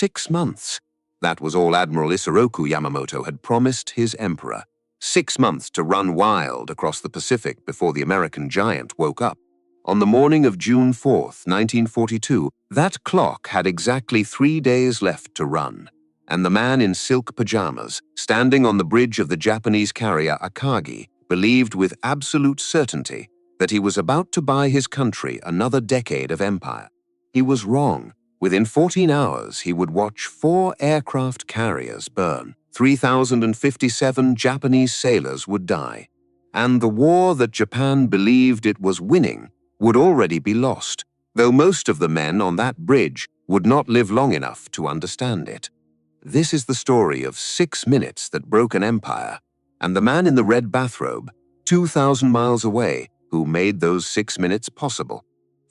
6 months. That was all Admiral Isoroku Yamamoto had promised his emperor. 6 months to run wild across the Pacific before the American giant woke up. On the morning of June 4th, 1942, that clock had exactly 3 days left to run, and the man in silk pajamas, standing on the bridge of the Japanese carrier Akagi, believed with absolute certainty that he was about to buy his country another decade of empire. He was wrong. Within 14 hours, he would watch 4 aircraft carriers burn. 3,057 Japanese sailors would die, and the war that Japan believed it was winning would already be lost, though most of the men on that bridge would not live long enough to understand it. This is the story of 6 minutes that broke an empire, and the man in the red bathrobe, 2,000 miles away, who made those 6 minutes possible.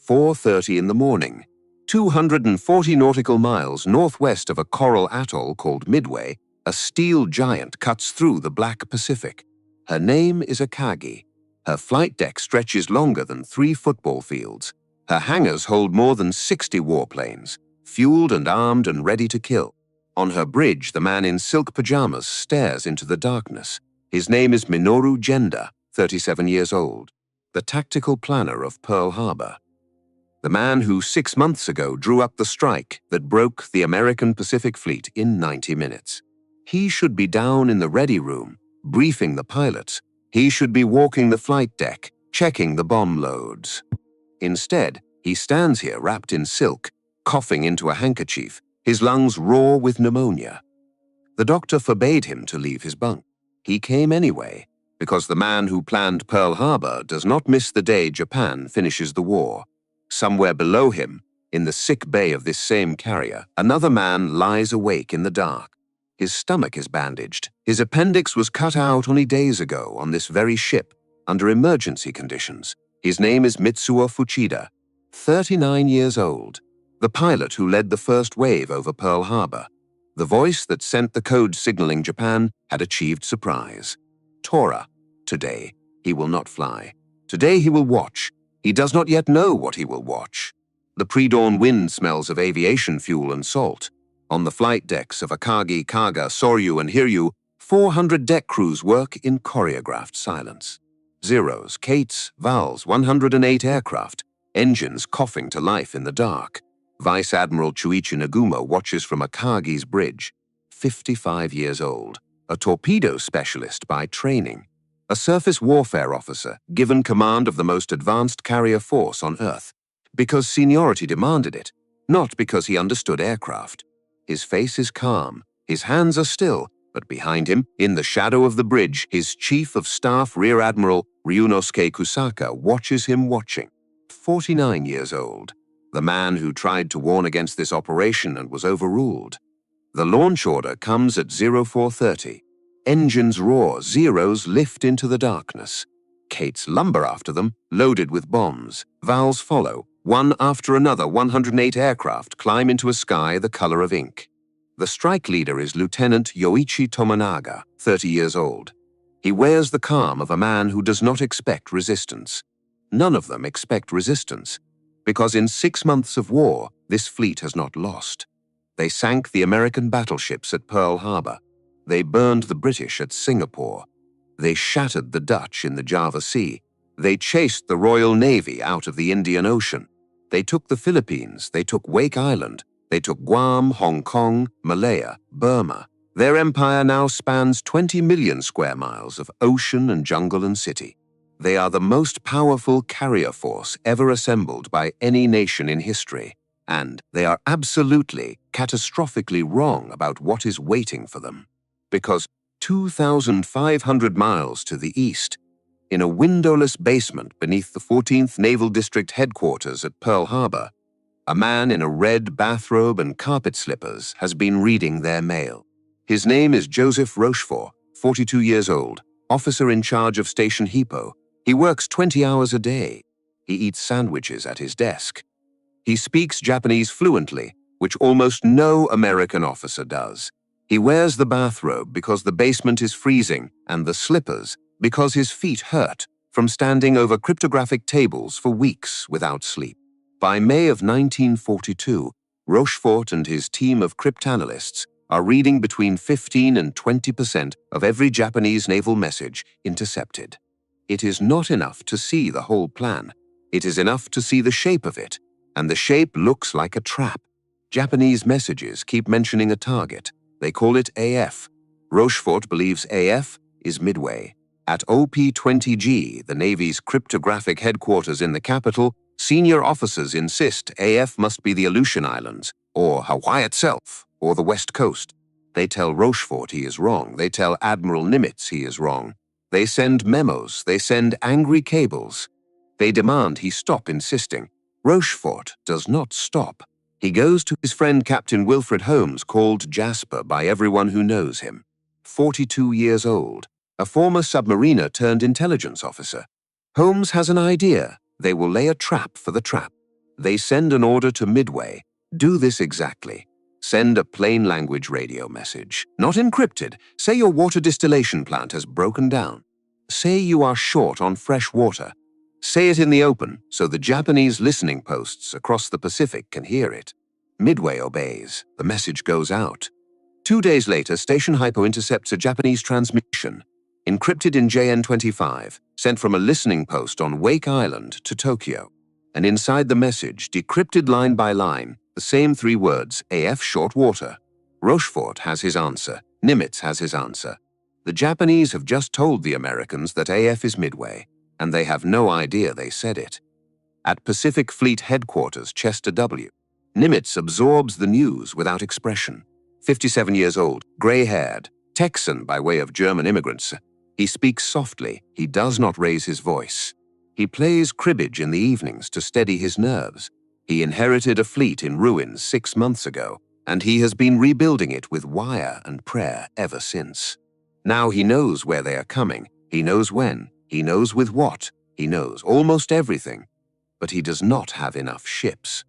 4:30 in the morning, 240 nautical miles northwest of a coral atoll called Midway, a steel giant cuts through the Black Pacific. Her name is Akagi. Her flight deck stretches longer than 3 football fields. Her hangars hold more than 60 warplanes, fueled and armed and ready to kill. On her bridge, the man in silk pajamas stares into the darkness. His name is Minoru Genda, 37 years old, the tactical planner of Pearl Harbor. The man who 6 months ago drew up the strike that broke the American Pacific Fleet in 90 minutes. He should be down in the ready room, briefing the pilots. He should be walking the flight deck, checking the bomb loads. Instead, he stands here wrapped in silk, coughing into a handkerchief, his lungs raw with pneumonia. The doctor forbade him to leave his bunk. He came anyway, because the man who planned Pearl Harbor does not miss the day Japan finishes the war. Somewhere below him, in the sick bay of this same carrier, another man lies awake in the dark. His stomach is bandaged. His appendix was cut out only days ago on this very ship, under emergency conditions. His name is Mitsuo Fuchida, 39 years old, the pilot who led the first wave over Pearl Harbor. The voice that sent the code signaling Japan had achieved surprise. Tora. Today, he will not fly. Today he will watch. He does not yet know what he will watch. The pre-dawn wind smells of aviation fuel and salt. On the flight decks of Akagi, Kaga, Soryu, and Hiryu, 400 deck crews work in choreographed silence. Zeros, Kates, Vals, 108 aircraft, engines coughing to life in the dark. Vice Admiral Chuichi Nagumo watches from Akagi's bridge, 55 years old, a torpedo specialist by training, a surface warfare officer given command of the most advanced carrier force on Earth, because seniority demanded it, not because he understood aircraft. His face is calm, his hands are still, but behind him, in the shadow of the bridge, his Chief of Staff Rear Admiral Ryunosuke Kusaka watches him watching. 49 years old, the man who tried to warn against this operation and was overruled. The launch order comes at 0430. Engines roar, Zeros lift into the darkness. Kates lumber after them, loaded with bombs. Vals follow. One after another, 108 aircraft climb into a sky the color of ink. The strike leader is Lieutenant Yoichi Tomonaga, 30 years old. He wears the calm of a man who does not expect resistance. None of them expect resistance, because in 6 months of war, this fleet has not lost. They sank the American battleships at Pearl Harbor. They burned the British at Singapore. They shattered the Dutch in the Java Sea. They chased the Royal Navy out of the Indian Ocean. They took the Philippines, they took Wake Island, they took Guam, Hong Kong, Malaya, Burma. Their empire now spans 20 million square miles of ocean and jungle and city. They are the most powerful carrier force ever assembled by any nation in history, and they are absolutely, catastrophically wrong about what is waiting for them. Because 2,500 miles to the east, in a windowless basement beneath the 14th Naval District headquarters at Pearl Harbor, a man in a red bathrobe and carpet slippers has been reading their mail. His name is Joseph Rochefort, 42 years old, officer in charge of Station HYPO. He works 20 hours a day. He eats sandwiches at his desk. He speaks Japanese fluently, which almost no American officer does. He wears the bathrobe because the basement is freezing, and the slippers because his feet hurt from standing over cryptographic tables for weeks without sleep. By May of 1942, Rochefort and his team of cryptanalysts are reading between 15 and 20% of every Japanese naval message intercepted. It is not enough to see the whole plan. It is enough to see the shape of it, and the shape looks like a trap. Japanese messages keep mentioning a target. They call it AF. Rochefort believes AF is Midway. At OP-20G, the Navy's cryptographic headquarters in the capital, senior officers insist AF must be the Aleutian Islands, or Hawaii itself, or the West Coast. They tell Rochefort he is wrong. They tell Admiral Nimitz he is wrong. They send memos. They send angry cables. They demand he stop insisting. Rochefort does not stop. He goes to his friend Captain Wilfred Holmes, called Jasper by everyone who knows him. 42 years old, a former submariner turned intelligence officer. Holmes has an idea. They will lay a trap for the trap. They send an order to Midway. Do this exactly. Send a plain language radio message. Not encrypted. Say your water distillation plant has broken down. Say you are short on fresh water. Say it in the open so the Japanese listening posts across the Pacific can hear it. Midway obeys. The message goes out. 2 days later, Station HYPO intercepts a Japanese transmission, encrypted in JN25, sent from a listening post on Wake Island to Tokyo. And inside the message, decrypted line by line, the same 3 words, AF short water. Rochefort has his answer. Nimitz has his answer. The Japanese have just told the Americans that AF is Midway, and they have no idea they said it. At Pacific Fleet Headquarters, Chester W., Nimitz absorbs the news without expression. 57 years old, gray-haired, Texan by way of German immigrants. He speaks softly. He does not raise his voice. He plays cribbage in the evenings to steady his nerves. He inherited a fleet in ruins 6 months ago, and he has been rebuilding it with wire and prayer ever since. Now he knows where they are coming. He knows when. He knows with what. He knows almost everything. But he does not have enough ships.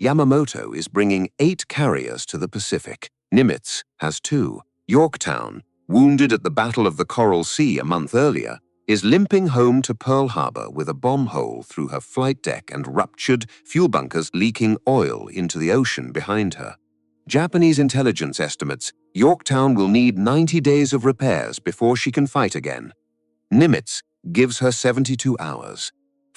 Yamamoto is bringing 8 carriers to the Pacific. Nimitz has 2. Yorktown, wounded at the Battle of the Coral Sea a month earlier, is limping home to Pearl Harbor with a bomb hole through her flight deck and ruptured fuel bunkers leaking oil into the ocean behind her. Japanese intelligence estimates Yorktown will need 90 days of repairs before she can fight again. Nimitz gives her 72 hours.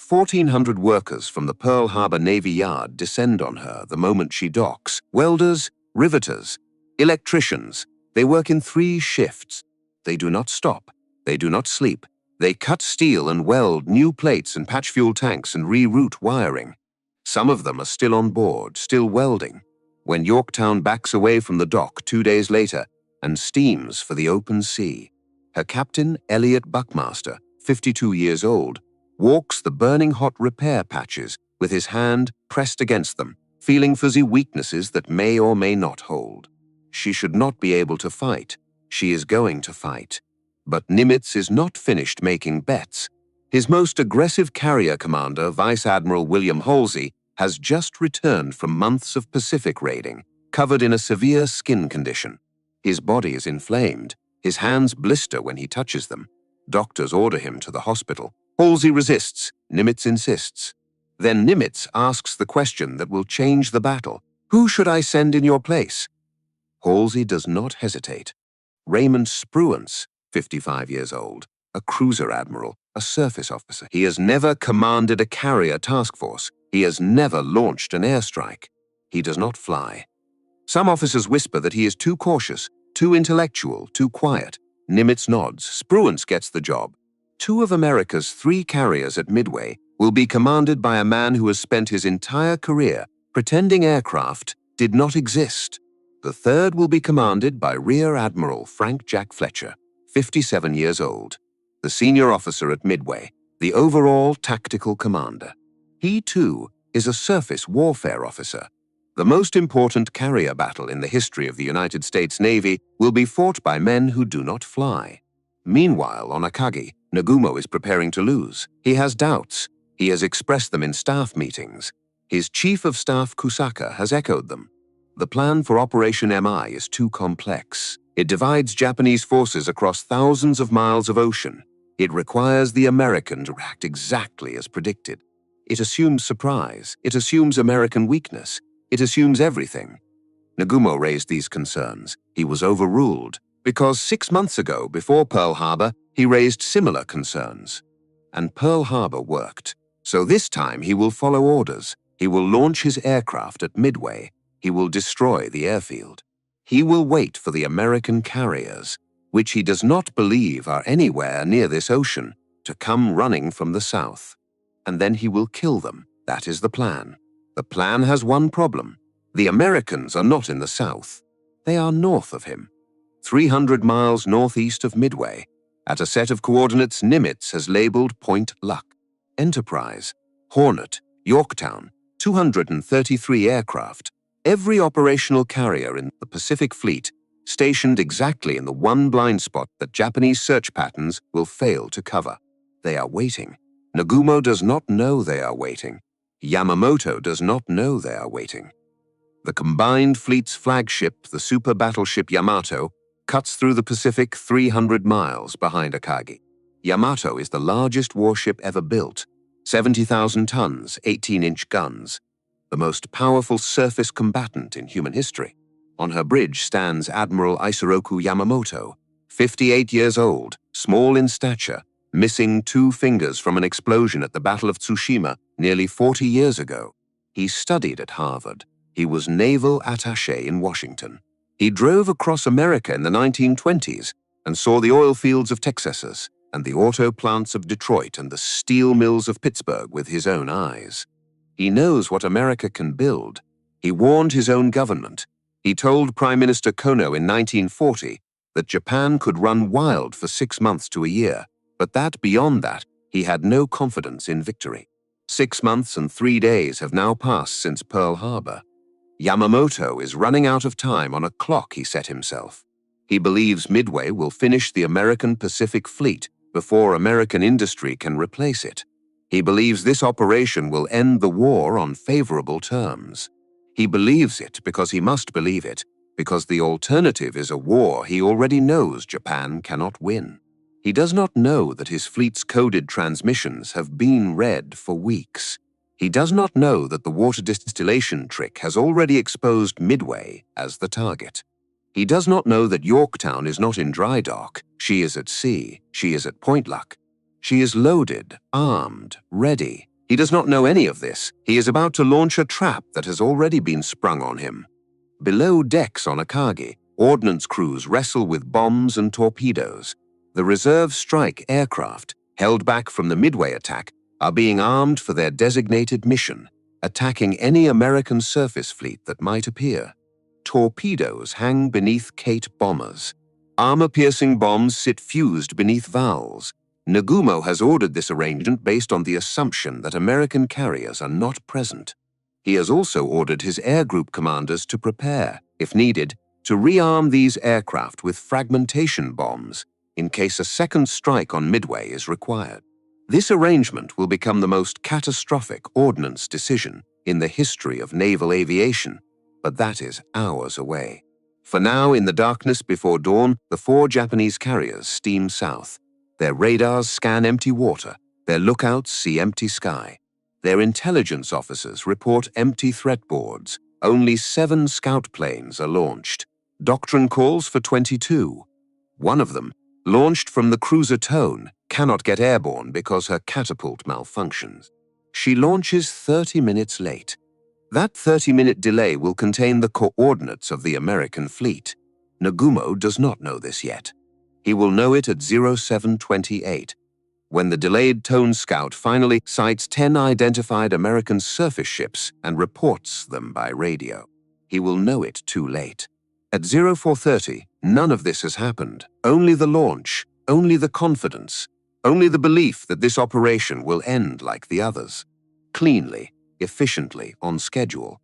1,400 workers from the Pearl Harbor Navy Yard descend on her the moment she docks. Welders, riveters, electricians. They work in 3 shifts. They do not stop. They do not sleep. They cut steel and weld new plates and patch fuel tanks and reroute wiring. Some of them are still on board, still welding, when Yorktown backs away from the dock 2 days later and steams for the open sea. Her captain, Elliot Buckmaster, 52 years old, walks the burning hot repair patches with his hand pressed against them, feeling fuzzy weaknesses that may or may not hold. She should not be able to fight. She is going to fight. But Nimitz is not finished making bets. His most aggressive carrier commander, Vice Admiral William Halsey, has just returned from months of Pacific raiding, covered in a severe skin condition. His body is inflamed. His hands blister when he touches them. Doctors order him to the hospital. Halsey resists. Nimitz insists. Then Nimitz asks the question that will change the battle. Who should I send in your place? Halsey does not hesitate. Raymond Spruance, 55 years old, a cruiser admiral, a surface officer. He has never commanded a carrier task force. He has never launched an airstrike. He does not fly. Some officers whisper that he is too cautious, too intellectual, too quiet. Nimitz nods. Spruance gets the job. 2 of America's 3 carriers at Midway will be commanded by a man who has spent his entire career pretending aircraft did not exist. The 3rd will be commanded by Rear Admiral Frank Jack Fletcher, 57 years old, the senior officer at Midway, the overall tactical commander. He, too, is a surface warfare officer. The most important carrier battle in the history of the United States Navy will be fought by men who do not fly. Meanwhile, on Akagi, Nagumo is preparing to lose. He has doubts. He has expressed them in staff meetings. His chief of staff, Kusaka, has echoed them. The plan for Operation MI is too complex. It divides Japanese forces across thousands of miles of ocean. It requires the American to act exactly as predicted. It assumes surprise. It assumes American weakness. It assumes everything. Nagumo raised these concerns. He was overruled, because 6 months ago, before Pearl Harbor, he raised similar concerns. And Pearl Harbor worked. So this time he will follow orders. He will launch his aircraft at Midway. He will destroy the airfield. He will wait for the American carriers, which he does not believe are anywhere near this ocean, to come running from the south. And then he will kill them. That is the plan. The plan has one problem. The Americans are not in the south. They are north of him. 300 miles northeast of Midway, at a set of coordinates Nimitz has labeled Point Luck. Enterprise, Hornet, Yorktown, 233 aircraft, every operational carrier in the Pacific Fleet, stationed exactly in the one blind spot that Japanese search patterns will fail to cover. They are waiting. Nagumo does not know they are waiting. Yamamoto does not know they are waiting. The combined fleet's flagship, the super battleship Yamato, cuts through the Pacific 300 miles behind Akagi. Yamato is the largest warship ever built, 70,000 tons, 18-inch guns, the most powerful surface combatant in human history. On her bridge stands Admiral Isoroku Yamamoto, 58 years old, small in stature, missing 2 fingers from an explosion at the Battle of Tsushima nearly 40 years ago. He studied at Harvard. He was naval attaché in Washington. He drove across America in the 1920s and saw the oil fields of Texas and the auto plants of Detroit and the steel mills of Pittsburgh with his own eyes. He knows what America can build. He warned his own government. He told Prime Minister Kono in 1940 that Japan could run wild for 6 months to a year, but that beyond that, he had no confidence in victory. 6 months and 3 days have now passed since Pearl Harbor. Yamamoto is running out of time on a clock he set himself. He believes Midway will finish the American Pacific Fleet before American industry can replace it. He believes this operation will end the war on favorable terms. He believes it because he must believe it, because the alternative is a war he already knows Japan cannot win. He does not know that his fleet's coded transmissions have been read for weeks. He does not know that the water distillation trick has already exposed Midway as the target. He does not know that Yorktown is not in dry dock. She is at sea. She is at Point Luck. She is loaded, armed, ready. He does not know any of this. He is about to launch a trap that has already been sprung on him. Below decks on Akagi, ordnance crews wrestle with bombs and torpedoes. The reserve strike aircraft, held back from the Midway attack, are being armed for their designated mission, attacking any American surface fleet that might appear. Torpedoes hang beneath Kate bombers. Armor-piercing bombs sit fused beneath valves. Nagumo has ordered this arrangement based on the assumption that American carriers are not present. He has also ordered his air group commanders to prepare, if needed, to rearm these aircraft with fragmentation bombs in case a second strike on Midway is required. This arrangement will become the most catastrophic ordnance decision in the history of naval aviation, but that is hours away. For now, in the darkness before dawn, the 4 Japanese carriers steam south. Their radars scan empty water. Their lookouts see empty sky. Their intelligence officers report empty threat boards. Only 7 scout planes are launched. Doctrine calls for 22. One of them, launched from the cruiser Tone, cannot get airborne because her catapult malfunctions. She launches 30 minutes late. That 30-minute delay will contain the coordinates of the American fleet. Nagumo does not know this yet. He will know it at 0728, when the delayed Tone Scout finally sights 10 identified American surface ships and reports them by radio. He will know it too late. At 0430, none of this has happened. Only the launch, only the confidence, only the belief that this operation will end like the others. Cleanly, efficiently, on schedule.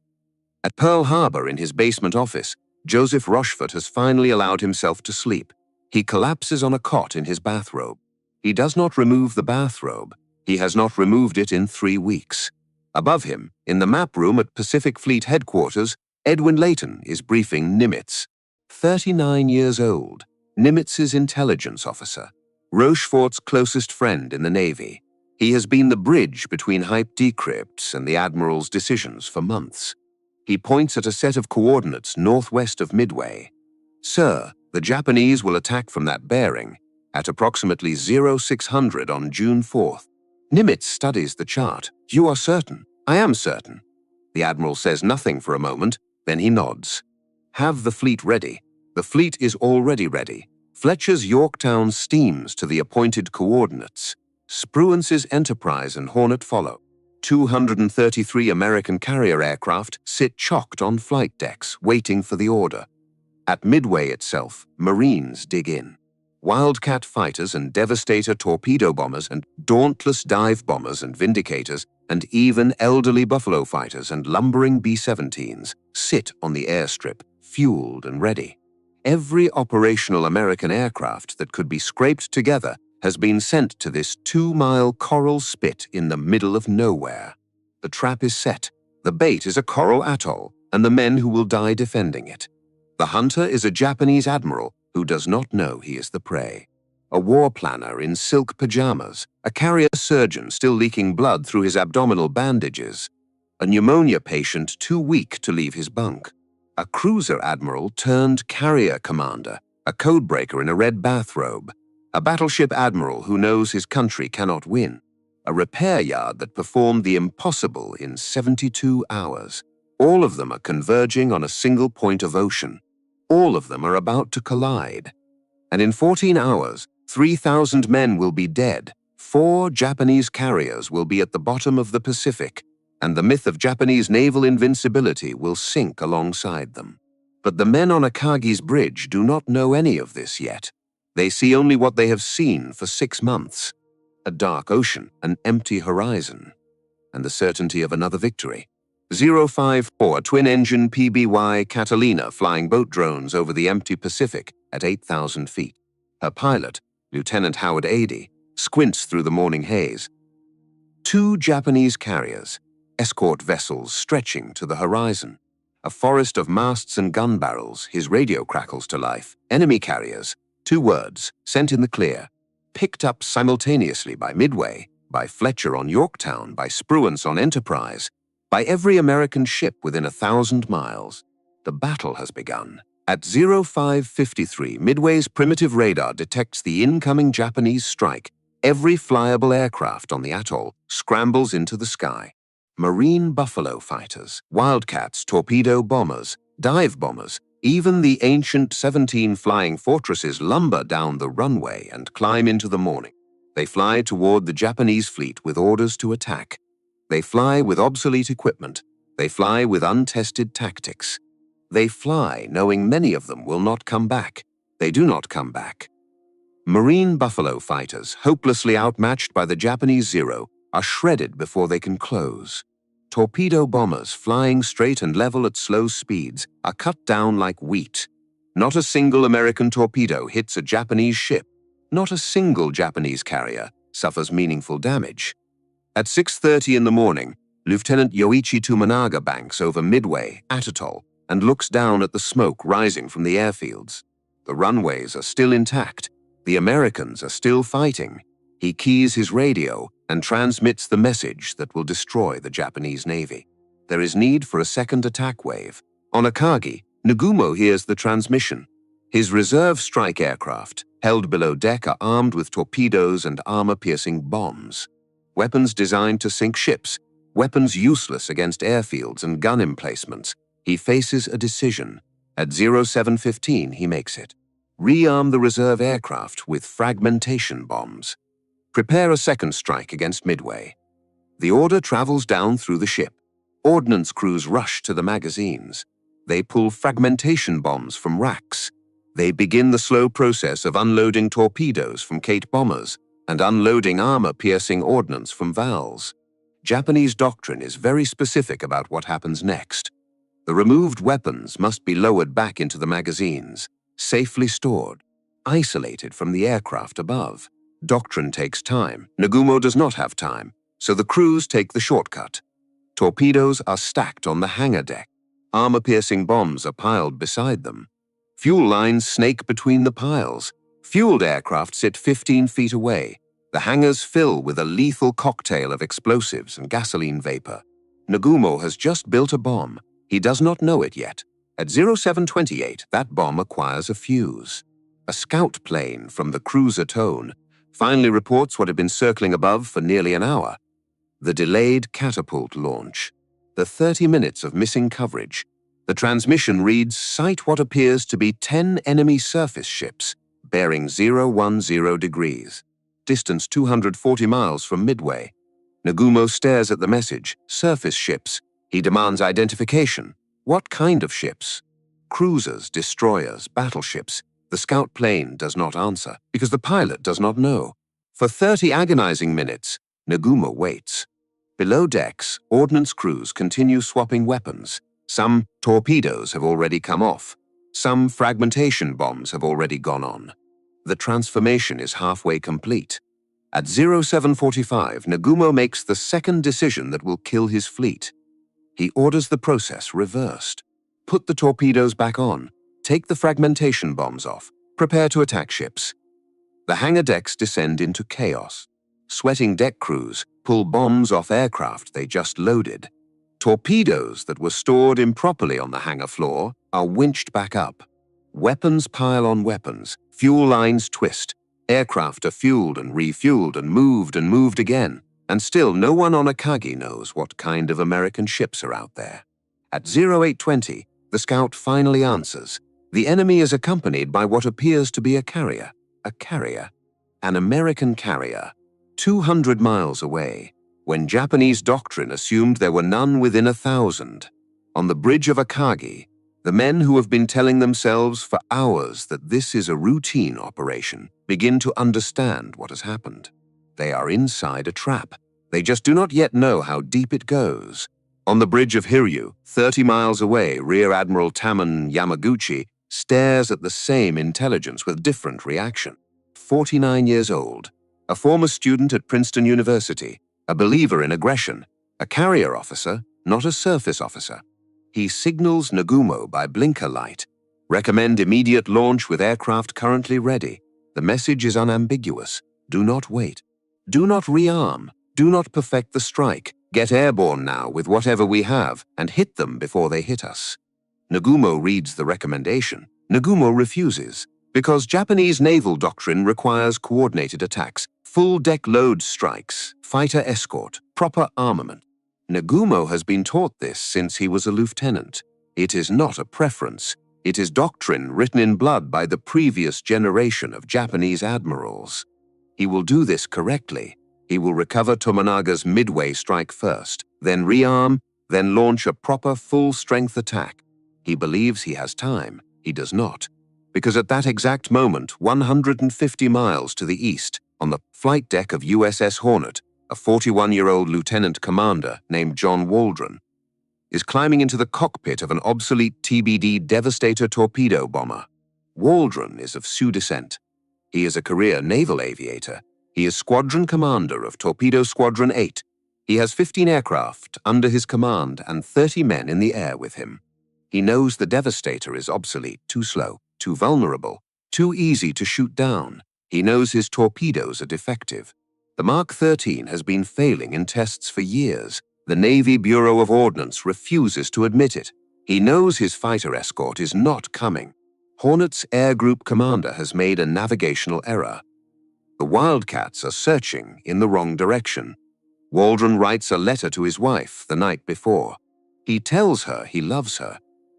At Pearl Harbor in his basement office, Joseph Rochefort has finally allowed himself to sleep. He collapses on a cot in his bathrobe. He does not remove the bathrobe. He has not removed it in 3 weeks. Above him, in the map room at Pacific Fleet Headquarters, Edwin Layton is briefing Nimitz. 39 years old, Nimitz's intelligence officer, Rochefort's closest friend in the Navy. He has been the bridge between HYPO decrypts and the Admirals' decisions for months. He points at a set of coordinates northwest of Midway. "Sir, the Japanese will attack from that bearing at approximately 0600 on June 4th. Nimitz studies the chart. "You are certain?" "I am certain." The Admiral says nothing for a moment, then he nods. "Have the fleet ready." The fleet is already ready. Fletcher's Yorktown steams to the appointed coordinates. Spruance's Enterprise and Hornet follow. 233 American carrier aircraft sit chocked on flight decks, waiting for the order. At Midway itself, Marines dig in. Wildcat fighters and Devastator torpedo bombers and Dauntless dive bombers and Vindicators and even elderly Buffalo fighters and lumbering B-17s sit on the airstrip, fueled and ready. Every operational American aircraft that could be scraped together has been sent to this 2-mile coral spit in the middle of nowhere. The trap is set. The bait is a coral atoll and the men who will die defending it. The hunter is a Japanese admiral who does not know he is the prey. A war planner in silk pajamas, a carrier surgeon still leaking blood through his abdominal bandages, a pneumonia patient too weak to leave his bunk, a cruiser admiral turned carrier commander, a codebreaker in a red bathrobe, a battleship admiral who knows his country cannot win, a repair yard that performed the impossible in 72 hours. All of them are converging on a single point of ocean. All of them are about to collide. And in 14 hours, 3,000 men will be dead. 4 Japanese carriers will be at the bottom of the Pacific, and the myth of Japanese naval invincibility will sink alongside them. But the men on Akagi's bridge do not know any of this yet. They see only what they have seen for 6 months. A dark ocean, an empty horizon, and the certainty of another victory. 054 twin-engine PBY Catalina flying boat drones over the empty Pacific at 8,000 feet. Her pilot, Lieutenant Howard Adey, squints through the morning haze. 2 Japanese carriers, escort vessels stretching to the horizon. A forest of masts and gun barrels, his radio crackles to life. Enemy carriers, 2 words, sent in the clear. Picked up simultaneously by Midway, by Fletcher on Yorktown, by Spruance on Enterprise, by every American ship within 1,000 miles. The battle has begun. At 0553, Midway's primitive radar detects the incoming Japanese strike. Every flyable aircraft on the atoll scrambles into the sky. Marine Buffalo fighters, Wildcats, torpedo bombers, dive bombers, even the ancient 17 flying fortresses lumber down the runway and climb into the morning. They fly toward the Japanese fleet with orders to attack. They fly with obsolete equipment. They fly with untested tactics. They fly knowing many of them will not come back. They do not come back. Marine Buffalo fighters, hopelessly outmatched by the Japanese Zero, are shredded before they can close. Torpedo bombers, flying straight and level at slow speeds, are cut down like wheat. Not a single American torpedo hits a Japanese ship. Not a single Japanese carrier suffers meaningful damage. At 6:30 in the morning, Lieutenant Yoichi Tomonaga banks over Midway, Atoll, and looks down at the smoke rising from the airfields. The runways are still intact. The Americans are still fighting. He keys his radio and transmits the message that will destroy the Japanese Navy. There is need for a second attack wave. On Akagi, Nagumo hears the transmission. His reserve strike aircraft, held below deck, are armed with torpedoes and armor-piercing bombs. Weapons designed to sink ships, weapons useless against airfields and gun emplacements. He faces a decision. At 0715, he makes it. Rearm the reserve aircraft with fragmentation bombs. Prepare a second strike against Midway. The order travels down through the ship. Ordnance crews rush to the magazines. They pull fragmentation bombs from racks. They begin the slow process of unloading torpedoes from Kate bombers and unloading armor-piercing ordnance from Vals. Japanese doctrine is very specific about what happens next. The removed weapons must be lowered back into the magazines, safely stored, isolated from the aircraft above. Doctrine takes time. Nagumo does not have time, so the crews take the shortcut. Torpedoes are stacked on the hangar deck. Armor-piercing bombs are piled beside them. Fuel lines snake between the piles. Fueled aircraft sit 15 feet away. The hangars fill with a lethal cocktail of explosives and gasoline vapor. Nagumo has just built a bomb. He does not know it yet. At 0728, that bomb acquires a fuse. A scout plane from the cruiser Tone finally reports what had been circling above for nearly an hour. The delayed catapult launch. The 30 minutes of missing coverage. The transmission reads, sight what appears to be 10 enemy surface ships, bearing 010 degrees. Distance 240 miles from Midway. Nagumo stares at the message, surface ships. He demands identification. What kind of ships? Cruisers, destroyers, battleships. The scout plane does not answer, because the pilot does not know. For 30 agonizing minutes, Nagumo waits. Below decks, ordnance crews continue swapping weapons. Some torpedoes have already come off. Some fragmentation bombs have already gone on. The transformation is halfway complete. At 0745, Nagumo makes the second decision that will kill his fleet. He orders the process reversed. Put the torpedoes back on. Take the fragmentation bombs off. Prepare to attack ships. The hangar decks descend into chaos. Sweating deck crews pull bombs off aircraft they just loaded. Torpedoes that were stored improperly on the hangar floor are winched back up. Weapons pile on weapons. Fuel lines twist. Aircraft are fueled and refueled and moved again. And still no one on Akagi knows what kind of American ships are out there. At 0820, the scout finally answers. The enemy is accompanied by what appears to be a carrier. A carrier. An American carrier. 200 miles away, when Japanese doctrine assumed there were none within 1,000. On the bridge of Akagi, the men who have been telling themselves for hours that this is a routine operation begin to understand what has happened. They are inside a trap. They just do not yet know how deep it goes. On the bridge of Hiryu, 30 miles away, Rear Admiral Taman Yamaguchi stares at the same intelligence with different reaction. 49 years old, a former student at Princeton University, a believer in aggression, a carrier officer, not a surface officer. He signals Nagumo by blinker light. Recommend immediate launch with aircraft currently ready. The message is unambiguous. Do not wait. Do not rearm. Do not perfect the strike. Get airborne now with whatever we have and hit them before they hit us. Nagumo reads the recommendation. Nagumo refuses, because Japanese naval doctrine requires coordinated attacks, full deck load strikes, fighter escort, proper armament. Nagumo has been taught this since he was a lieutenant. It is not a preference. It is doctrine written in blood by the previous generation of Japanese admirals. He will do this correctly. He will recover Tomonaga's Midway strike first, then rearm, then launch a proper full-strength attack. He believes he has time. He does not. Because at that exact moment, 150 miles to the east, on the flight deck of USS Hornet, a 41-year-old lieutenant commander named John Waldron is climbing into the cockpit of an obsolete TBD Devastator torpedo bomber. Waldron is of Sioux descent. He is a career naval aviator. He is squadron commander of Torpedo Squadron 8. He has 15 aircraft under his command and 30 men in the air with him. He knows the Devastator is obsolete, too slow, too vulnerable, too easy to shoot down. He knows his torpedoes are defective. The Mark 13 has been failing in tests for years. The Navy Bureau of Ordnance refuses to admit it. He knows his fighter escort is not coming. Hornet's Air Group commander has made a navigational error. The Wildcats are searching in the wrong direction. Waldron writes a letter to his wife the night before. He tells her he loves her.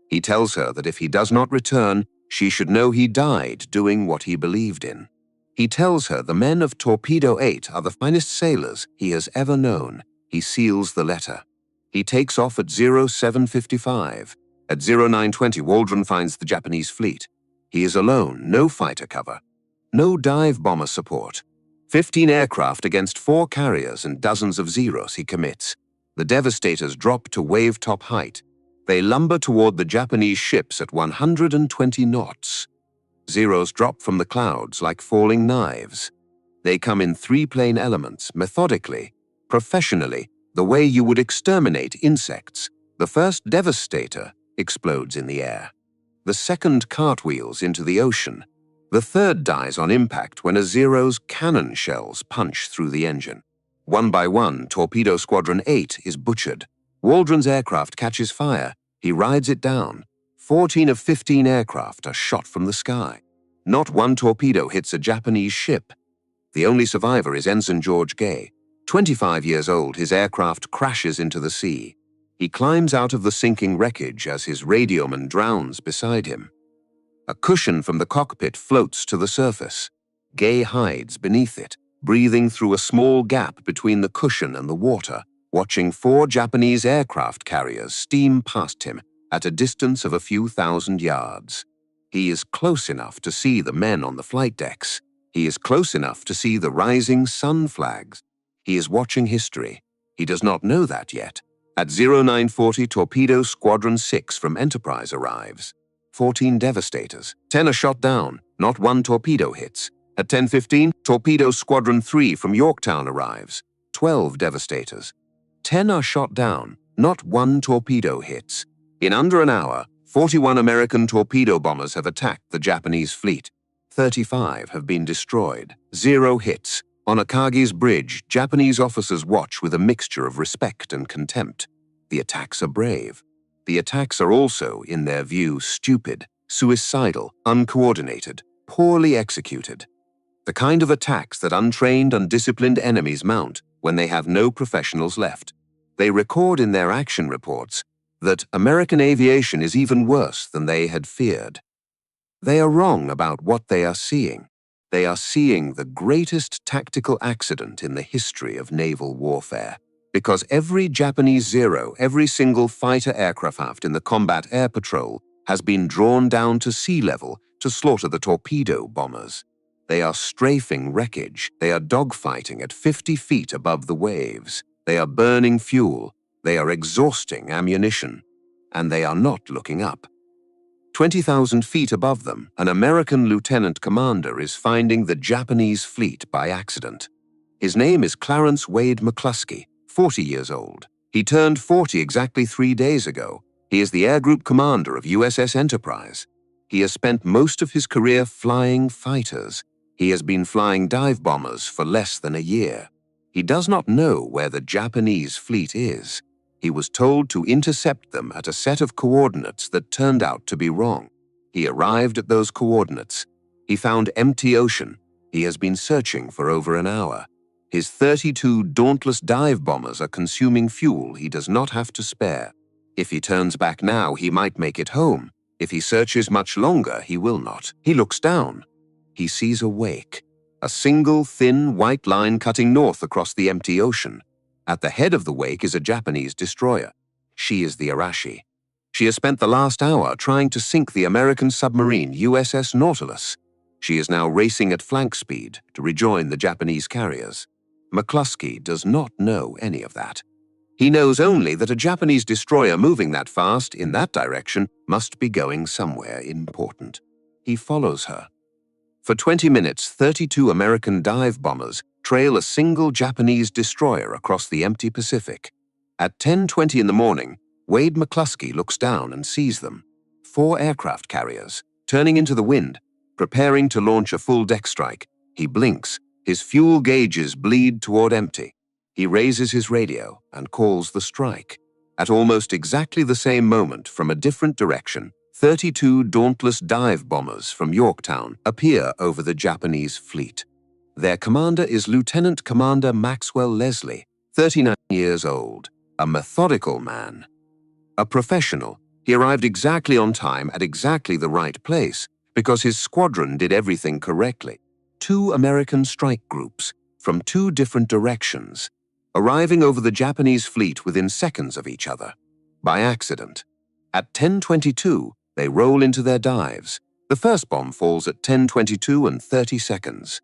He tells her that if he does not return, she should know he died doing what he believed in. He tells her the men of Torpedo 8 are the finest sailors he has ever known. He seals the letter. He takes off at 0755. At 0920, Waldron finds the Japanese fleet. He is alone, no fighter cover, no dive bomber support. 15 aircraft against 4 carriers and dozens of Zeros he commits. The Devastators drop to wave-top height. They lumber toward the Japanese ships at 120 knots. Zeros drop from the clouds like falling knives. They come in 3-plane elements, methodically, professionally, the way you would exterminate insects. The first Devastator explodes in the air. The second cartwheels into the ocean. The third dies on impact when a Zero's cannon shells punch through the engine. One by one, Torpedo Squadron 8 is butchered. Waldron's aircraft catches fire. He rides it down. 14 of 15 aircraft are shot from the sky. Not one torpedo hits a Japanese ship. The only survivor is Ensign George Gay. 25 years old, his aircraft crashes into the sea. He climbs out of the sinking wreckage as his radioman drowns beside him. A cushion from the cockpit floats to the surface. Gay hides beneath it, breathing through a small gap between the cushion and the water, watching 4 Japanese aircraft carriers steam past him at a distance of a few thousand yards. He is close enough to see the men on the flight decks. He is close enough to see the rising sun flags. He is watching history. He does not know that yet. At 0940, Torpedo Squadron 6 from Enterprise arrives. 14 devastators. 10 are shot down. Not one torpedo hits. At 10:15, Torpedo Squadron 3 from Yorktown arrives. 12 devastators. 10 are shot down. Not one torpedo hits. In under an hour, 41 American torpedo bombers have attacked the Japanese fleet. 35 have been destroyed. 0 hits. On Akagi's bridge, Japanese officers watch with a mixture of respect and contempt. The attacks are brave. The attacks are also, in their view, stupid, suicidal, uncoordinated, poorly executed. The kind of attacks that untrained, undisciplined enemies mount when they have no professionals left. They record in their action reports that American aviation is even worse than they had feared. They are wrong about what they are seeing. They are seeing the greatest tactical accident in the history of naval warfare. Because every Japanese Zero, every single fighter aircraft in the combat air patrol has been drawn down to sea level to slaughter the torpedo bombers. They are strafing wreckage. They are dogfighting at 50 feet above the waves. They are burning fuel. They are exhausting ammunition. And they are not looking up. 20,000 feet above them, an American lieutenant commander is finding the Japanese fleet by accident. His name is Clarence Wade McClusky, 40 years old. He turned 40 exactly 3 days ago. He is the air group commander of USS Enterprise. He has spent most of his career flying fighters. He has been flying dive bombers for less than a year. He does not know where the Japanese fleet is. He was told to intercept them at a set of coordinates that turned out to be wrong. He arrived at those coordinates. He found empty ocean. He has been searching for over an hour. His 32 Dauntless dive bombers are consuming fuel he does not have to spare. If he turns back now, he might make it home. If he searches much longer, he will not. He looks down. He sees a wake, a single thin white line cutting north across the empty ocean. At the head of the wake is a Japanese destroyer. She is the Arashi. She has spent the last hour trying to sink the American submarine USS Nautilus. She is now racing at flank speed to rejoin the Japanese carriers. McClusky does not know any of that. He knows only that a Japanese destroyer moving that fast in that direction must be going somewhere important. He follows her. For 20 minutes, 32 American dive bombers trail a single Japanese destroyer across the empty Pacific. At 10:20 in the morning, Wade McClusky looks down and sees them. 4 aircraft carriers, turning into the wind, preparing to launch a full deck strike. He blinks. His fuel gauges bleed toward empty. He raises his radio and calls the strike. At almost exactly the same moment, from a different direction, 32 Dauntless dive bombers from Yorktown appear over the Japanese fleet. Their commander is Lieutenant Commander Maxwell Leslie, 39 years old, a methodical man. A professional, he arrived exactly on time at exactly the right place because his squadron did everything correctly. 2 American strike groups from 2 different directions, arriving over the Japanese fleet within seconds of each other. By accident. At 10:22, they roll into their dives. The first bomb falls at 10:22 and 30 seconds.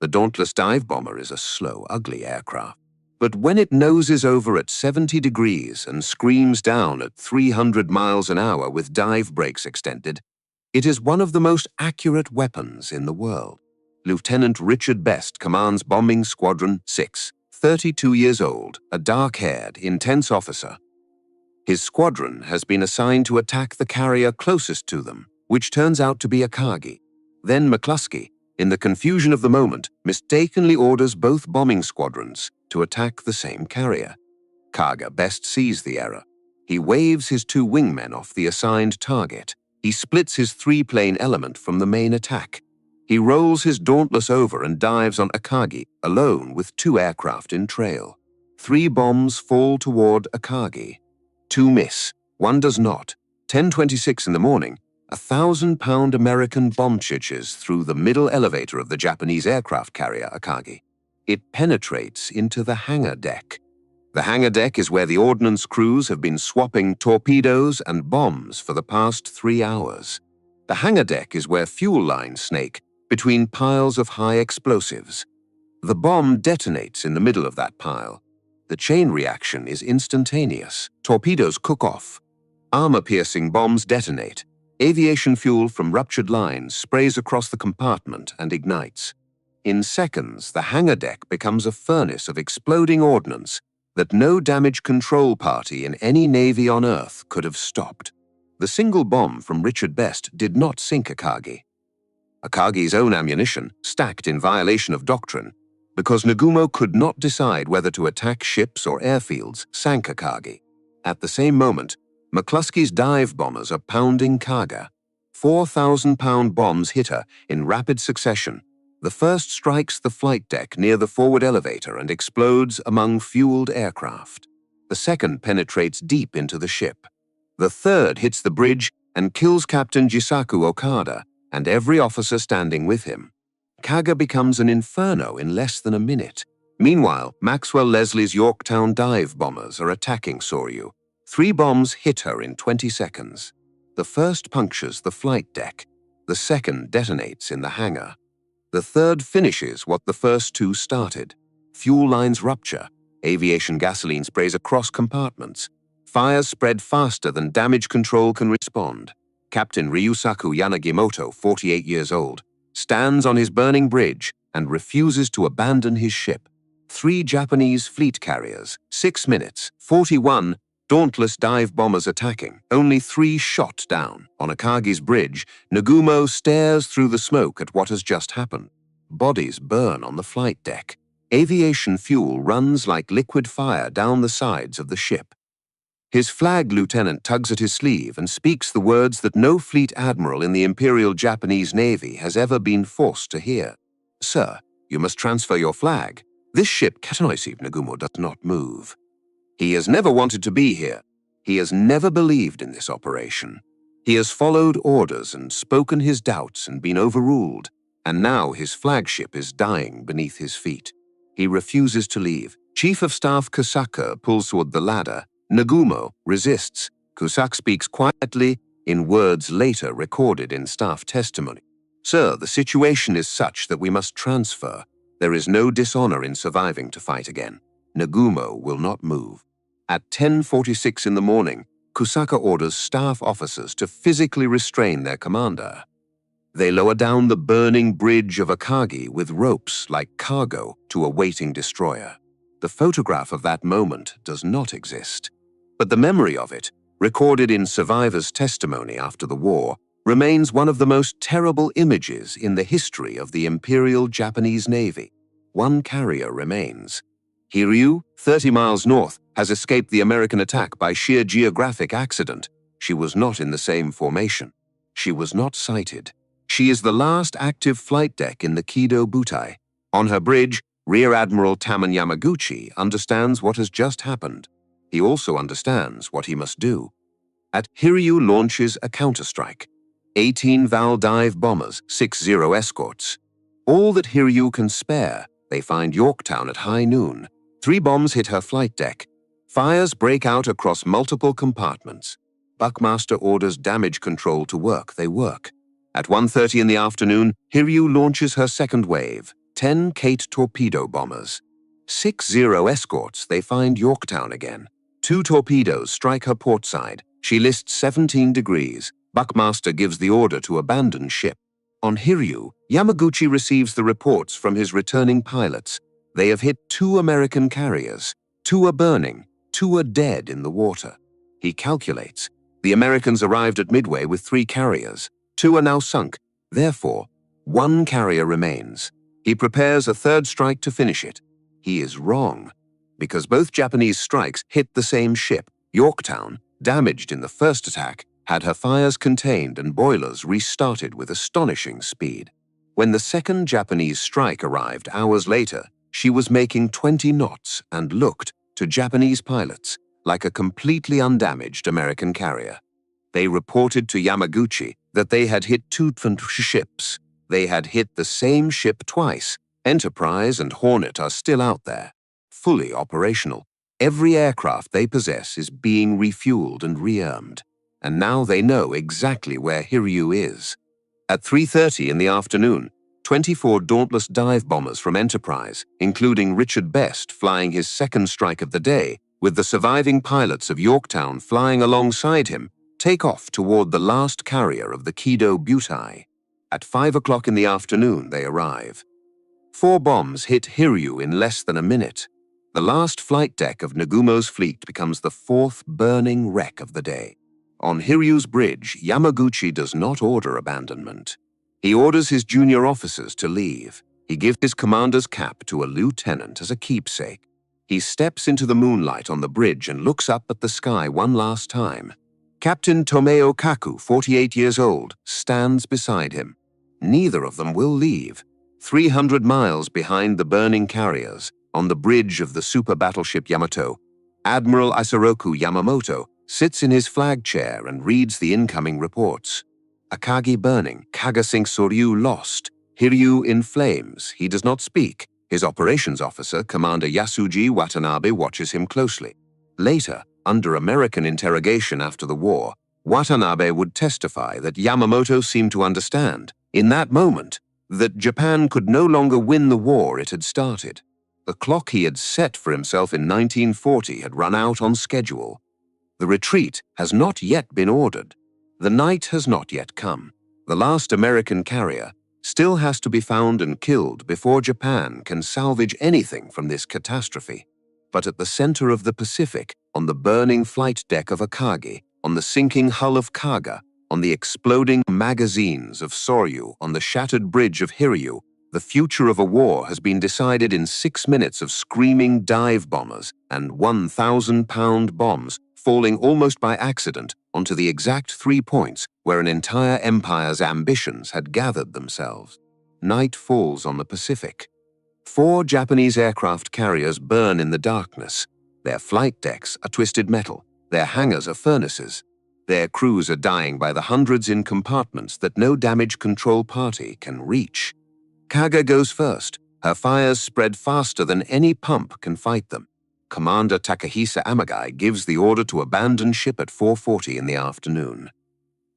The Dauntless dive bomber is a slow, ugly aircraft. But when it noses over at 70 degrees and screams down at 300 miles an hour with dive brakes extended, it is one of the most accurate weapons in the world. Lieutenant Richard Best commands Bombing Squadron 6, 32 years old, a dark-haired, intense officer. His squadron has been assigned to attack the carrier closest to them, which turns out to be Akagi. Then McClusky, in the confusion of the moment, mistakenly orders both bombing squadrons to attack the same carrier. Kaga best sees the error. He waves his 2 wingmen off the assigned target. He splits his 3-plane element from the main attack. He rolls his Dauntless over and dives on Akagi, alone with 2 aircraft in trail. 3 bombs fall toward Akagi. 2 miss, 1 does not. 10:26 in the morning, a 1,000-pound American bomb chiches through the middle elevator of the Japanese aircraft carrier Akagi. It penetrates into the hangar deck. The hangar deck is where the ordnance crews have been swapping torpedoes and bombs for the past 3 hours. The hangar deck is where fuel lines snake between piles of high explosives. The bomb detonates in the middle of that pile. The chain reaction is instantaneous. Torpedoes cook off. Armor-piercing bombs detonate. Aviation fuel from ruptured lines sprays across the compartment and ignites. In seconds, the hangar deck becomes a furnace of exploding ordnance that no damage control party in any navy on Earth could have stopped. The single bomb from Richard Best did not sink Akagi. Akagi's own ammunition, stacked in violation of doctrine, because Nagumo could not decide whether to attack ships or airfields, sank Akagi. At the same moment, McClusky's dive bombers are pounding Kaga. 4,000-pound bombs hit her in rapid succession. The first strikes the flight deck near the forward elevator and explodes among fueled aircraft. The second penetrates deep into the ship. The third hits the bridge and kills Captain Jisaku Okada and every officer standing with him. Kaga becomes an inferno in less than a minute. Meanwhile, Maxwell Leslie's Yorktown dive bombers are attacking Soryu. 3 bombs hit her in 20 seconds. The first punctures the flight deck. The second detonates in the hangar. The third finishes what the first 2 started. Fuel lines rupture. Aviation gasoline sprays across compartments. Fires spread faster than damage control can respond. Captain Ryusaku Yamamoto, 48 years old, stands on his burning bridge and refuses to abandon his ship. 3 Japanese fleet carriers, 6 minutes, 41 Dauntless dive bombers attacking, only 3 shot down. On Akagi's bridge, Nagumo stares through the smoke at what has just happened. Bodies burn on the flight deck. Aviation fuel runs like liquid fire down the sides of the ship. His flag lieutenant tugs at his sleeve and speaks the words that no fleet admiral in the Imperial Japanese Navy has ever been forced to hear. "Sir, you must transfer your flag. This ship, Katanoisiv Nagumo, does not move." He has never wanted to be here. He has never believed in this operation. He has followed orders and spoken his doubts and been overruled, and now his flagship is dying beneath his feet. He refuses to leave. Chief of Staff Kusaka pulls toward the ladder. Nagumo resists. Kusaka speaks quietly in words later recorded in staff testimony. "Sir, the situation is such that we must transfer. There is no dishonor in surviving to fight again. Nagumo will not move." At 10:46 in the morning, Kusaka orders staff officers to physically restrain their commander. They lower down the burning bridge of Akagi with ropes like cargo to a waiting destroyer. The photograph of that moment does not exist, but the memory of it, recorded in survivors' testimony after the war, remains one of the most terrible images in the history of the Imperial Japanese Navy. 1 carrier remains. Hiryu, 30 miles north, has escaped the American attack by sheer geographic accident. She was not in the same formation. She was not sighted. She is the last active flight deck in the Kido Butai. On her bridge, Rear Admiral Taman Yamaguchi understands what has just happened. He also understands what he must do. At Hiryu launches a counterstrike. 18 Val dive bombers, 60 escorts. All that Hiryu can spare, they find Yorktown at high noon. 3 bombs hit her flight deck. Fires break out across multiple compartments. Buckmaster orders damage control to work. They work. At 1:30 in the afternoon, Hiryu launches her second wave, 10 Kate torpedo bombers. 60 escorts, they find Yorktown again. 2 torpedoes strike her port side. She lists 17 degrees. Buckmaster gives the order to abandon ship. On Hiryu, Yamaguchi receives the reports from his returning pilots. They have hit 2 American carriers. 2 are burning. 2 are dead in the water. He calculates. The Americans arrived at Midway with 3 carriers. 2 are now sunk. Therefore, 1 carrier remains. He prepares a 3rd strike to finish it. He is wrong, because both Japanese strikes hit the same ship, Yorktown, damaged in the first attack, had her fires contained and boilers restarted with astonishing speed. When the second Japanese strike arrived hours later, she was making 20 knots and looked, to Japanese pilots, like a completely undamaged American carrier. They reported to Yamaguchi that they had hit two different ships. They had hit the same ship twice. Enterprise and Hornet are still out there, fully operational. Every aircraft they possess is being refueled and rearmed, and now they know exactly where Hiryu is. At 3:30 in the afternoon, 24 Dauntless dive bombers from Enterprise, including Richard Best flying his second strike of the day, with the surviving pilots of Yorktown flying alongside him, take off toward the last carrier of the Kido Butai. At 5 o'clock in the afternoon, they arrive. 4 bombs hit Hiryu in less than a minute. The last flight deck of Nagumo's fleet becomes the 4th burning wreck of the day. On Hiryu's bridge, Yamaguchi does not order abandonment. He orders his junior officers to leave. He gives his commander's cap to a lieutenant as a keepsake. He steps into the moonlight on the bridge and looks up at the sky one last time. Captain Tomeo Kaku, 48 years old, stands beside him. Neither of them will leave. 300 miles behind the burning carriers, on the bridge of the super battleship Yamato, Admiral Isoroku Yamamoto sits in his flag chair and reads the incoming reports. Akagi burning, Kaga sinks Soryu lost, Hiryu in flames. He does not speak. His operations officer, Commander Yasuji Watanabe, watches him closely. Later, under American interrogation after the war, Watanabe would testify that Yamamoto seemed to understand, in that moment, that Japan could no longer win the war it had started. The clock he had set for himself in 1940 had run out on schedule. The retreat has not yet been ordered. The night has not yet come. The last American carrier still has to be found and killed before Japan can salvage anything from this catastrophe. But at the center of the Pacific, on the burning flight deck of Akagi, on the sinking hull of Kaga, on the exploding magazines of Soryu, on the shattered bridge of Hiryu, the future of a war has been decided in 6 minutes of screaming dive bombers and 1,000-pound bombs falling almost by accident onto the exact 3 points where an entire empire's ambitions had gathered themselves. Night falls on the Pacific. 4 Japanese aircraft carriers burn in the darkness. Their flight decks are twisted metal. Their hangars are furnaces. Their crews are dying by the hundreds in compartments that no damage control party can reach. Kaga goes first. Her fires spread faster than any pump can fight them. Commander Takahisa Amagai gives the order to abandon ship at 4:40 in the afternoon.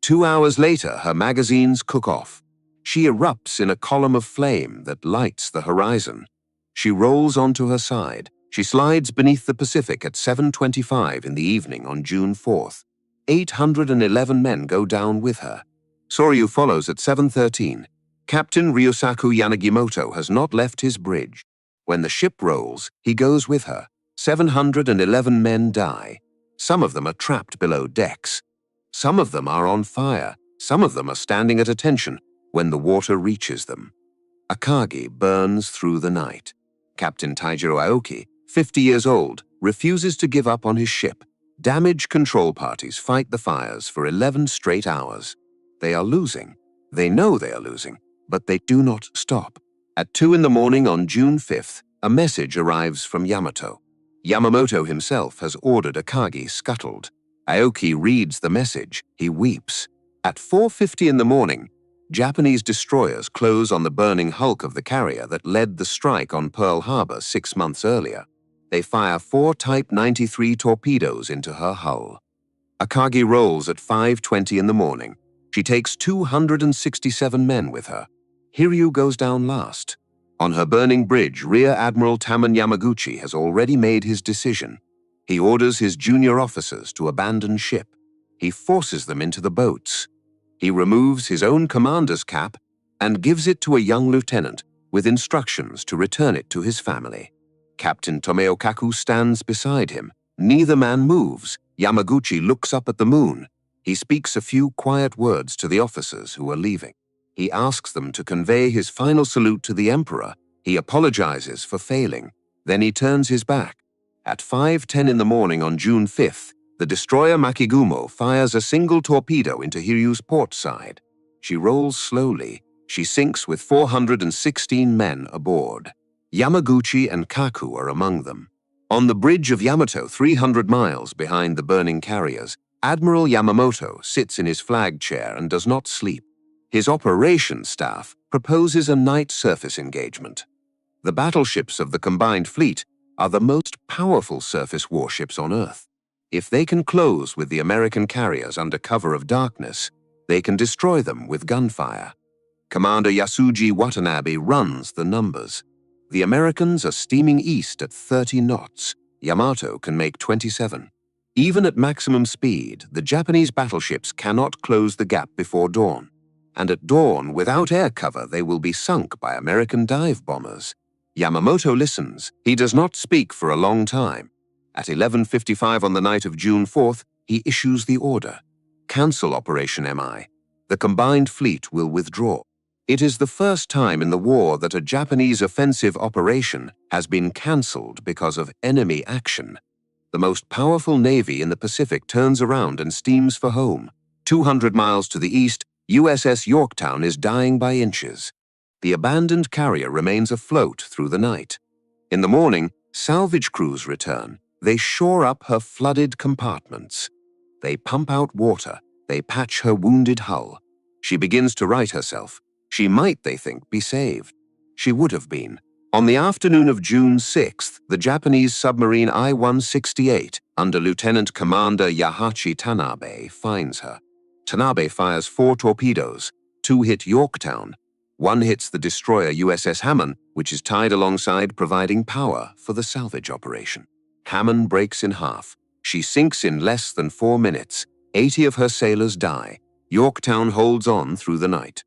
2 hours later, her magazines cook off. She erupts in a column of flame that lights the horizon. She rolls onto her side. She slides beneath the Pacific at 7:25 in the evening on June 4th. 811 men go down with her. Soryu follows at 7:13. Captain Ryosaku Yanagimoto has not left his bridge. When the ship rolls, he goes with her. 711 men die. Some of them are trapped below decks. Some of them are on fire. Some of them are standing at attention when the water reaches them. Akagi burns through the night. Captain Taijiro Aoki, 50 years old, refuses to give up on his ship. Damage control parties fight the fires for 11 straight hours. They are losing. They know they are losing, but they do not stop. At 2 in the morning on June 5th, a message arrives from Yamato. Yamamoto himself has ordered Akagi scuttled. Aoki reads the message. He weeps. At 4:50 in the morning, Japanese destroyers close on the burning hulk of the carrier that led the strike on Pearl Harbor 6 months earlier. They fire 4 Type 93 torpedoes into her hull. Akagi rolls at 5:20 in the morning. She takes 267 men with her. Hiryu goes down last. On her burning bridge, Rear Admiral Taman Yamaguchi has already made his decision. He orders his junior officers to abandon ship. He forces them into the boats. He removes his own commander's cap and gives it to a young lieutenant with instructions to return it to his family. Captain Tomeo Kaku stands beside him. Neither man moves. Yamaguchi looks up at the moon. He speaks a few quiet words to the officers who are leaving. He asks them to convey his final salute to the Emperor. He apologizes for failing. Then he turns his back. At 5:10 in the morning on June 5th, The destroyer Makigumo fires a single torpedo into Hiryu's port side. She rolls slowly. She sinks with 416 men aboard. Yamaguchi and Kaku are among them. On the bridge of Yamato, 300 miles behind the burning carriers, Admiral Yamamoto sits in his flag chair and does not sleep. His operations staff proposes a night surface engagement. The battleships of the combined fleet are the most powerful surface warships on Earth. If they can close with the American carriers under cover of darkness, they can destroy them with gunfire. Commander Yasuji Watanabe runs the numbers. The Americans are steaming east at 30 knots. Yamato can make 27. Even at maximum speed, the Japanese battleships cannot close the gap before dawn. And at dawn, without air cover, they will be sunk by American dive bombers. Yamamoto listens. He does not speak for a long time. At 11:55 on the night of June 4th, he issues the order. Cancel Operation MI. The combined fleet will withdraw. It is the first time in the war that a Japanese offensive operation has been cancelled because of enemy action. The most powerful navy in the Pacific turns around and steams for home. 200 miles to the east, USS Yorktown is dying by inches. The abandoned carrier remains afloat through the night. In the morning, salvage crews return. They shore up her flooded compartments. They pump out water. They patch her wounded hull. She begins to right herself. She might, they think, be saved. She would have been. On the afternoon of June 6th, the Japanese submarine I-168, under Lieutenant Commander Yahachi Tanabe, finds her. Tanabe fires 4 torpedoes. 2 hit Yorktown. 1 hits the destroyer USS Hamon, which is tied alongside, providing power for the salvage operation. Hamon breaks in half. She sinks in less than 4 minutes. 80 of her sailors die. Yorktown holds on through the night.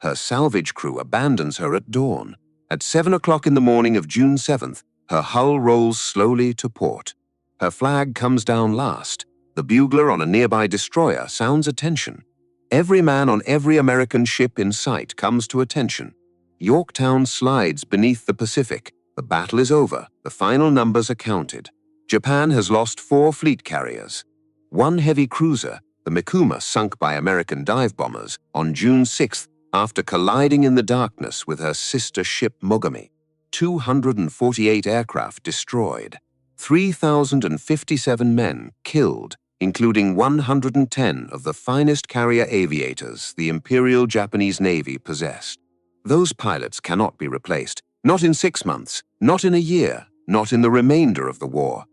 Her salvage crew abandons her at dawn. At 7 o'clock in the morning of June 7th, her hull rolls slowly to port. Her flag comes down last. The bugler on a nearby destroyer sounds attention. Every man on every American ship in sight comes to attention. Yorktown slides beneath the Pacific. The battle is over. The final numbers are counted. Japan has lost 4 fleet carriers. 1 heavy cruiser, the Mikuma, sunk by American dive bombers on June 6th after colliding in the darkness with her sister ship Mogami. 248 aircraft destroyed. 3,057 men killed, including 110 of the finest carrier aviators the Imperial Japanese Navy possessed. Those pilots cannot be replaced, not in 6 months, not in a year, not in the remainder of the war.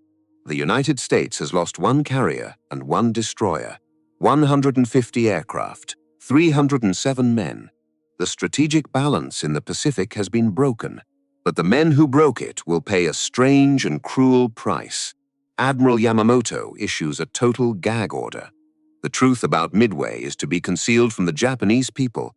The United States has lost 1 carrier and 1 destroyer, 150 aircraft, 307 men. The strategic balance in the Pacific has been broken, but the men who broke it will pay a strange and cruel price. Admiral Yamamoto issues a total gag order. The truth about Midway is to be concealed from the Japanese people.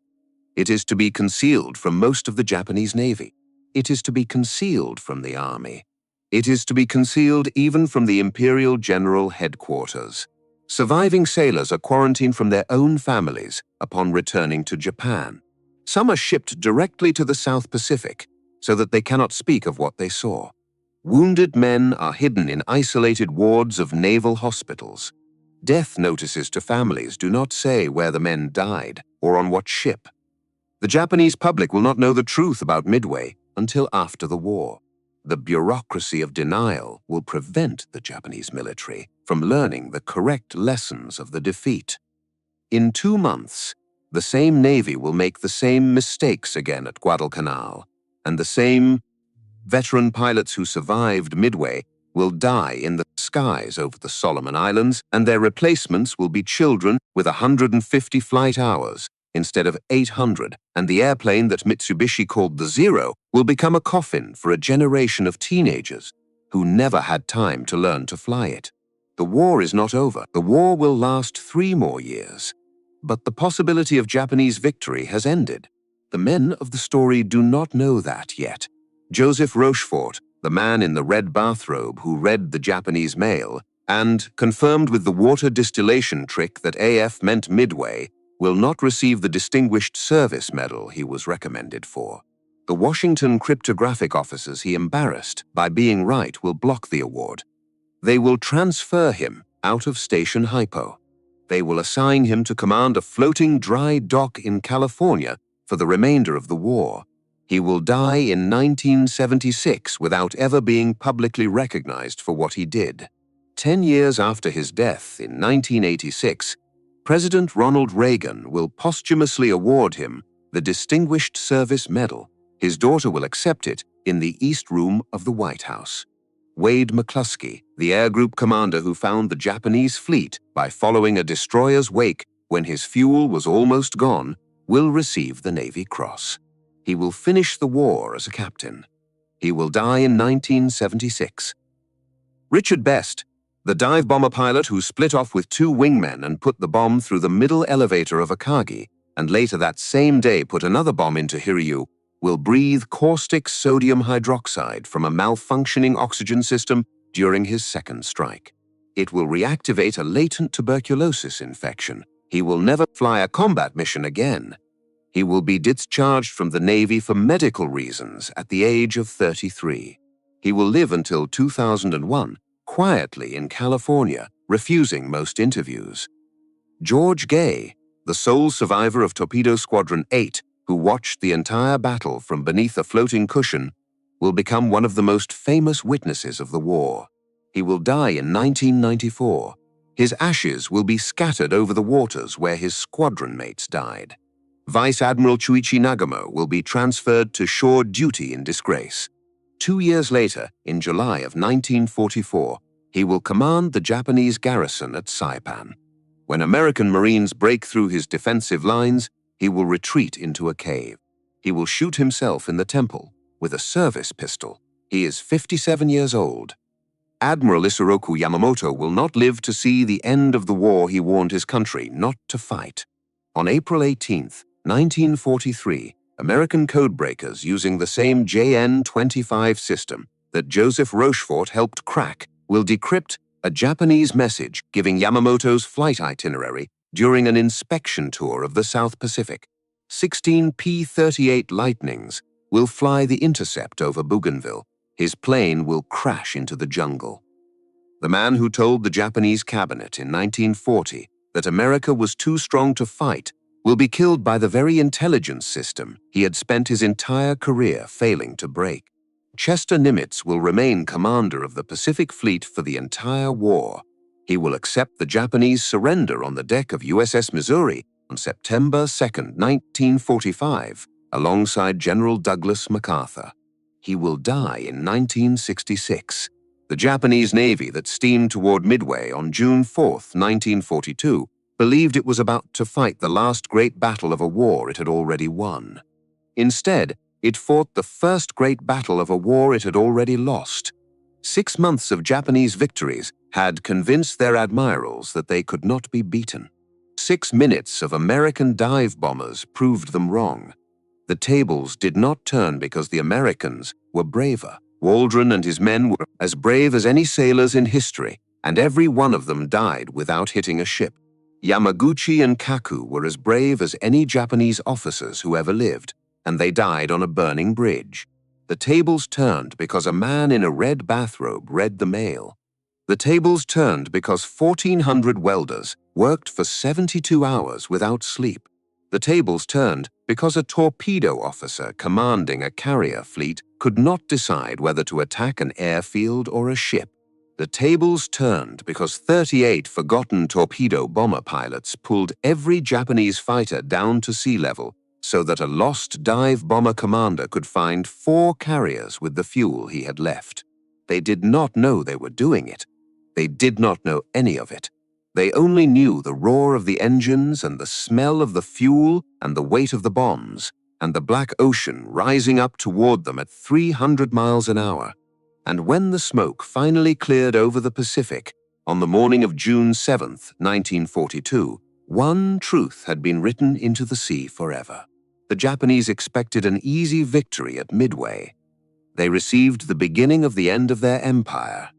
It is to be concealed from most of the Japanese Navy. It is to be concealed from the Army. It is to be concealed even from the Imperial General Headquarters. Surviving sailors are quarantined from their own families upon returning to Japan. Some are shipped directly to the South Pacific so that they cannot speak of what they saw. Wounded men are hidden in isolated wards of naval hospitals. Death notices to families do not say where the men died or on what ship. The Japanese public will not know the truth about Midway until after the war. The bureaucracy of denial will prevent the Japanese military from learning the correct lessons of the defeat. In 2 months, the same Navy will make the same mistakes again at Guadalcanal, and the same veteran pilots who survived Midway will die in the skies over the Solomon Islands, and their replacements will be children with 150 flight hours instead of 800, and the airplane that Mitsubishi called the Zero will become a coffin for a generation of teenagers who never had time to learn to fly it. The war is not over. The war will last 3 more years. But the possibility of Japanese victory has ended. The men of the story do not know that yet. Joseph Rochefort, the man in the red bathrobe who read the Japanese mail and confirmed with the water distillation trick that AF meant Midway, will not receive the Distinguished Service Medal he was recommended for. The Washington cryptographic officers he embarrassed by being right will block the award. They will transfer him out of Station HYPO. They will assign him to command a floating dry dock in California for the remainder of the war. He will die in 1976 without ever being publicly recognized for what he did. 10 years after his death in 1986, President Ronald Reagan will posthumously award him the Distinguished Service Medal. His daughter will accept it in the East Room of the White House. Wade McClusky, the air group commander who found the Japanese fleet by following a destroyer's wake when his fuel was almost gone, will receive the Navy Cross. He will finish the war as a captain. He will die in 1976. Richard Best, the dive bomber pilot who split off with 2 wingmen and put the bomb through the middle elevator of Akagi, and later that same day put another bomb into Hiryu, will breathe caustic sodium hydroxide from a malfunctioning oxygen system during his second strike. It will reactivate a latent tuberculosis infection. He will never fly a combat mission again. He will be discharged from the Navy for medical reasons at the age of 33. He will live until 2001, quietly in California, refusing most interviews. George Gay, the sole survivor of Torpedo Squadron 8, who watched the entire battle from beneath a floating cushion, will become one of the most famous witnesses of the war. He will die in 1994. His ashes will be scattered over the waters where his squadron mates died. Vice Admiral Chuichi Nagumo will be transferred to shore duty in disgrace. 2 years later, in July of 1944, he will command the Japanese garrison at Saipan. When American Marines break through his defensive lines, he will retreat into a cave. He will shoot himself in the temple with a service pistol. He is 57 years old. Admiral Isoroku Yamamoto will not live to see the end of the war he warned his country not to fight. On April 18, 1943, American codebreakers using the same JN-25 system that Joseph Rochefort helped crack will decrypt a Japanese message giving Yamamoto's flight itinerary during an inspection tour of the South Pacific. 16 P-38 Lightnings will fly the intercept over Bougainville. His plane will crash into the jungle. The man who told the Japanese cabinet in 1940 that America was too strong to fight will be killed by the very intelligence system he had spent his entire career failing to break. Chester Nimitz will remain commander of the Pacific Fleet for the entire war. He will accept the Japanese surrender on the deck of USS Missouri on September 2, 1945, alongside General Douglas MacArthur. He will die in 1966. The Japanese Navy that steamed toward Midway on June 4, 1942, believed it was about to fight the last great battle of a war it had already won. Instead, it fought the first great battle of a war it had already lost. 6 months of Japanese victories had convinced their admirals that they could not be beaten. 6 minutes of American dive bombers proved them wrong. The tables did not turn because the Americans were braver. Waldron and his men were as brave as any sailors in history, and every one of them died without hitting a ship. Yamaguchi and Kaku were as brave as any Japanese officers who ever lived, and they died on a burning bridge. The tables turned because a man in a red bathrobe read the mail. The tables turned because 1,400 welders worked for 72 hours without sleep. The tables turned because a torpedo officer commanding a carrier fleet could not decide whether to attack an airfield or a ship. The tables turned because 38 forgotten torpedo bomber pilots pulled every Japanese fighter down to sea level so that a lost dive bomber commander could find 4 carriers with the fuel he had left. They did not know they were doing it. They did not know any of it. They only knew the roar of the engines and the smell of the fuel and the weight of the bombs and the black ocean rising up toward them at 300 miles an hour. And when the smoke finally cleared over the Pacific, on the morning of June 7, 1942, one truth had been written into the sea forever. The Japanese expected an easy victory at Midway. They received the beginning of the end of their empire.